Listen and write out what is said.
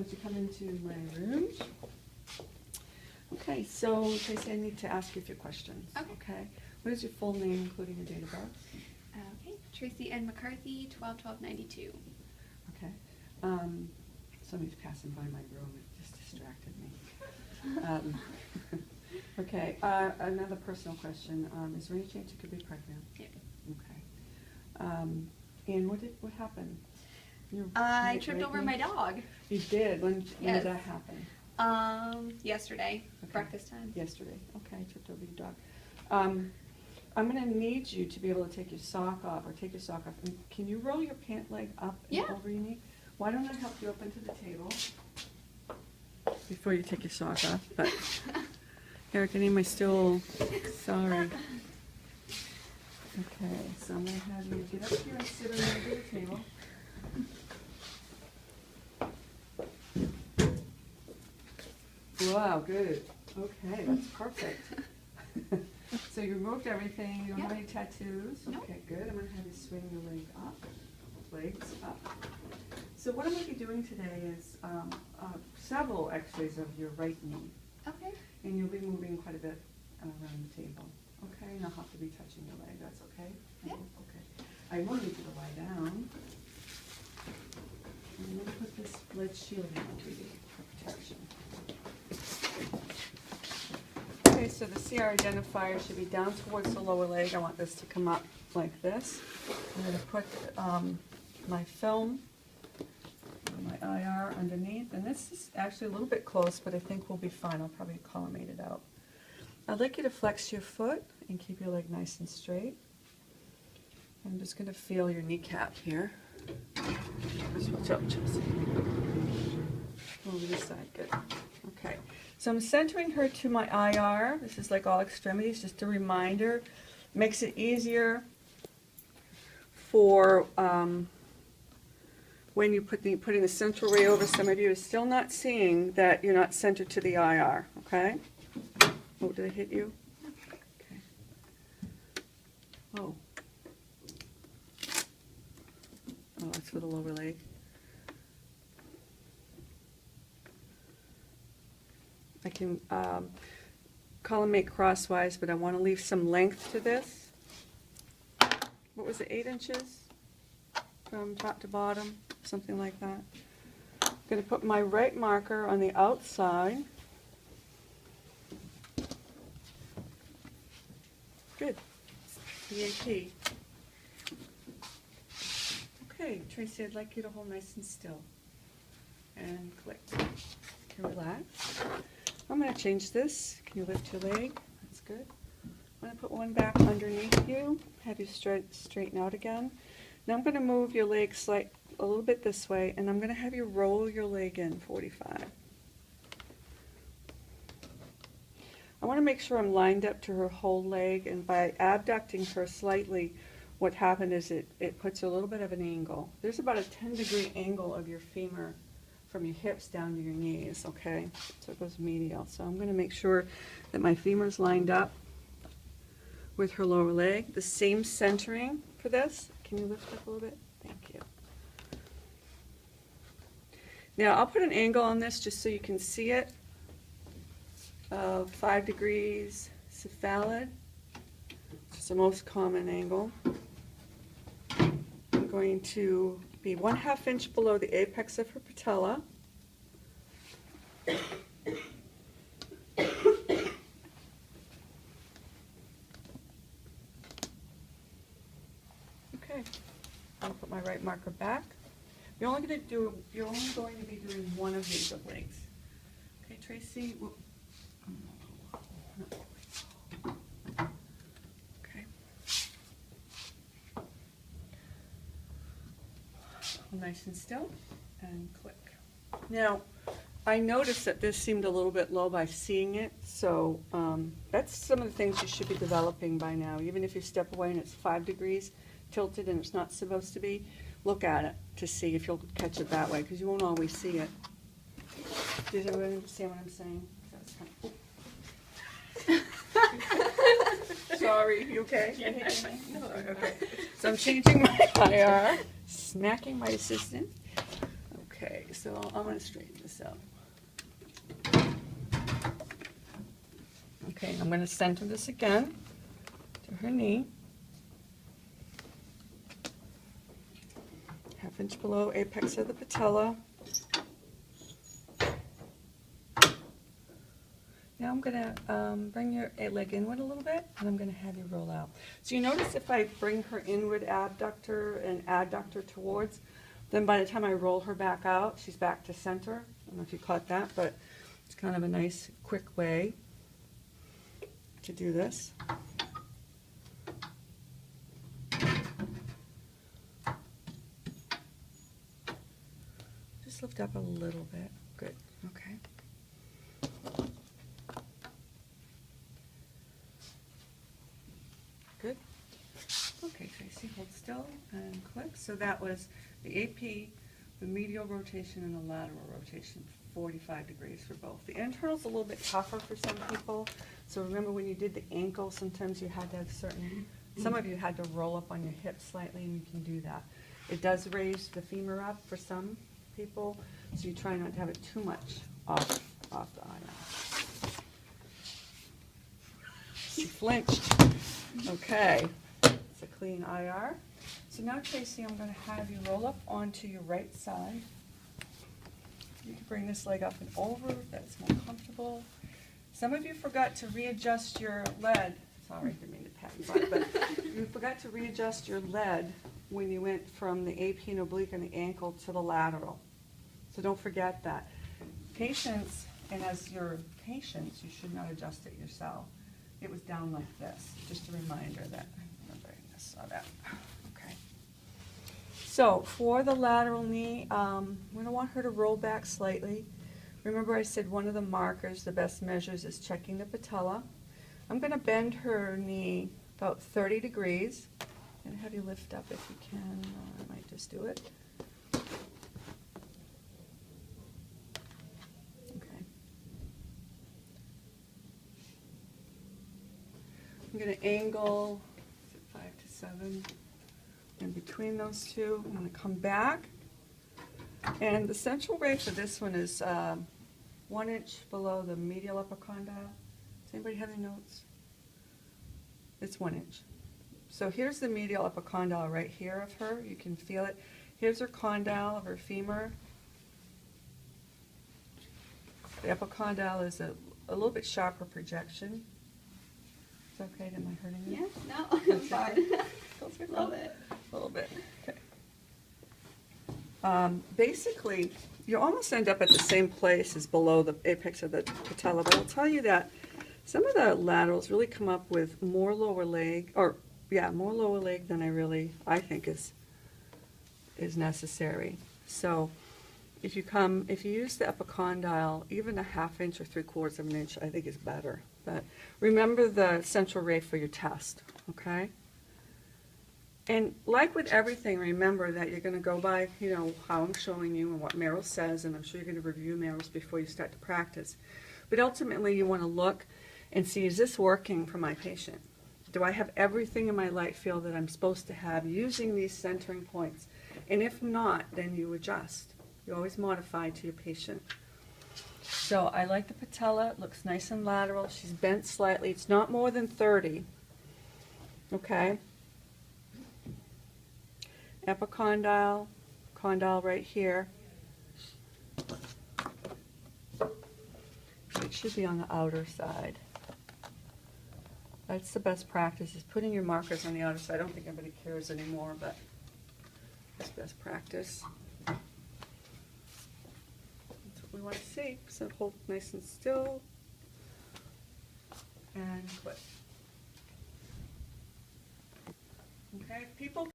don't you come into my room? Okay, so Tracy, I need to ask you a few questions. Okay. What is your full name, including your date of birth? Okay, Tracy N. McCarthy, 12/12/92. Okay. Somebody's passing by my room. It just distracted me. Okay. Another personal question. Is there any chance you could be pregnant? Yeah. Okay. And what happened? I tripped over my dog. You did? When did Yes. that happen? Yesterday, Okay. breakfast time. Yesterday. Okay, tripped over your dog. I'm going to need you to be able to take your sock off, or take your sock off. And can you roll your pant leg up and Yeah. over your knee? Why don't I help you up into the table before you take your sock off? But Erica, am I still sorry? Okay, so I'm going to have you get up here and sit on the end of the table. Wow, good. Okay, that's perfect. So you removed everything, you don't have any tattoos? No. Okay, good. I'm going to have you swing your legs up. So what I'm going to be doing today is several x-rays of your right knee. Okay. And you'll be moving quite a bit around the table. Okay, and I'll have to be touching your leg, that's okay? Yeah. Okay. I want you to lie down. I'm going to put this lead shield on you for protection. Okay, so the CR identifier should be down towards the lower leg. I want this to come up like this. I'm going to put my film, my IR underneath, and this is actually a little bit close, but I think we'll be fine. I'll probably collimate it out. I'd like you to flex your foot and keep your leg nice and straight. I'm just going to feel your kneecap here. Just watch out, Chelsea. Over this side, good. Okay, so I'm centering her to my IR. This is like all extremities, just a reminder. Makes it easier for when you putting the central ray over. Some of you are still not seeing that you're not centered to the IR, okay? Oh, did I hit you? Okay. Oh. Oh, that's for the lower leg. I can collimate crosswise, but I want to leave some length to this. What was it, 8 inches from top to bottom? Something like that. I'm going to put my right marker on the outside. Good. EAP. Okay, Tracy, I'd like you to hold nice and still. And click. Okay, relax. I'm going to change this. Can you lift your leg? That's good. I'm going to put one back underneath you. Have you straighten out again. Now I'm going to move your leg a little bit this way, and I'm going to have you roll your leg in 45. I want to make sure I'm lined up to her whole leg, and by abducting her slightly, what happened is it puts a little bit of an angle. There's about a 10-degree angle of your femur from your hips down to your knees, okay? So it goes medial. So I'm going to make sure that my femur's lined up with her lower leg. The same centering for this. Can you lift up a little bit? Thank you. Now I'll put an angle on this just so you can see it. 5 degrees cephalad. It's the most common angle. I'm going to be 1/2 inch below the apex of her patella. Okay, I'll put my right marker back. You're only going to be doing one of these of legs. Okay, Tracy. Okay. Nice and still, and click. Now, I noticed that this seemed a little bit low by seeing it, so that's some of the things you should be developing by now. Even if you step away and it's 5 degrees tilted and it's not supposed to be, look at it to see if you'll catch it that way, because you won't always see it. Does everyone understand what I'm saying? Sorry, you okay? No, okay. So I'm changing my IR, smacking my assistant. Okay, so So I'm going to straighten this out. Okay, I'm going to center this again to her knee. 1/2 inch below apex of the patella. Now I'm going to bring your leg inward a little bit, and I'm going to have you roll out. So you notice if I bring her inward abductor and adductor towards, then by the time I roll her back out, she's back to center. I don't know if you caught that, but it's kind of a nice, quick way to do this. Just lift up a little bit. Good. Okay. Good. Okay, Tracy, hold still and click. So that was the AP, the medial rotation, and the lateral rotation, 45 degrees for both. The internal's a little bit tougher for some people. So remember when you did the ankle, sometimes you had to have some of you had to roll up on your hips slightly, and you can do that. It does raise the femur up for some people, so you try not to have it too much off the IR. She flinched. Okay, it's a clean IR. So now, Tracy, I'm going to have you roll up onto your right side. You can bring this leg up and over if that's more comfortable. Some of you forgot to readjust your lead. Sorry, I didn't mean to pat you on, but you forgot to readjust your lead when you went from the AP and oblique and the ankle to the lateral. So don't forget that. Patience, and as your patients, you should not adjust it yourself. It was down like this. Just a reminder that I'm remembering this. Saw that. Okay. So for the lateral knee, I'm going to want her to roll back slightly. Remember I said one of the markers, the best measures, is checking the patella. I'm going to bend her knee about 30 degrees and have you lift up if you can. I might just do it. Okay. I'm going to angle 5 to 7 in between those two. I'm going to come back. And the central ray for this one is 1 inch below the medial epicondyle. Does anybody have any notes? It's 1 inch. So here's the medial epicondyle right here of her. You can feel it. Here's her condyle of her femur. The epicondyle is a little bit sharper projection. Is it okay? Am I hurting you? Yeah, no, I'm fine. A Love it. A little bit. Okay. Basically, you almost end up at the same place as below the apex of the patella, but I'll tell you that some of the laterals really come up with more lower leg, more lower leg than I think is necessary. So if you use the epicondyle, even a 1/2 inch or 3/4 of an inch, I think is better. But remember the central ray for your test, okay? And like with everything, remember that you're going to go by, how I'm showing you and what Meryl says, and I'm sure you're going to review Meryl's before you start to practice. But ultimately, you want to look and see, is this working for my patient? Do I have everything in my light field that I'm supposed to have using these centering points? And if not, then you adjust. You always modify to your patient. So I like the patella. It looks nice and lateral. She's bent slightly. It's not more than 30. Okay? Epicondyle, condyle right here. It should be on the outer side. That's the best practice, is putting your markers on the outer side. I don't think anybody cares anymore, but that's best practice. That's what we want to see. So hold nice and still and click. Okay, people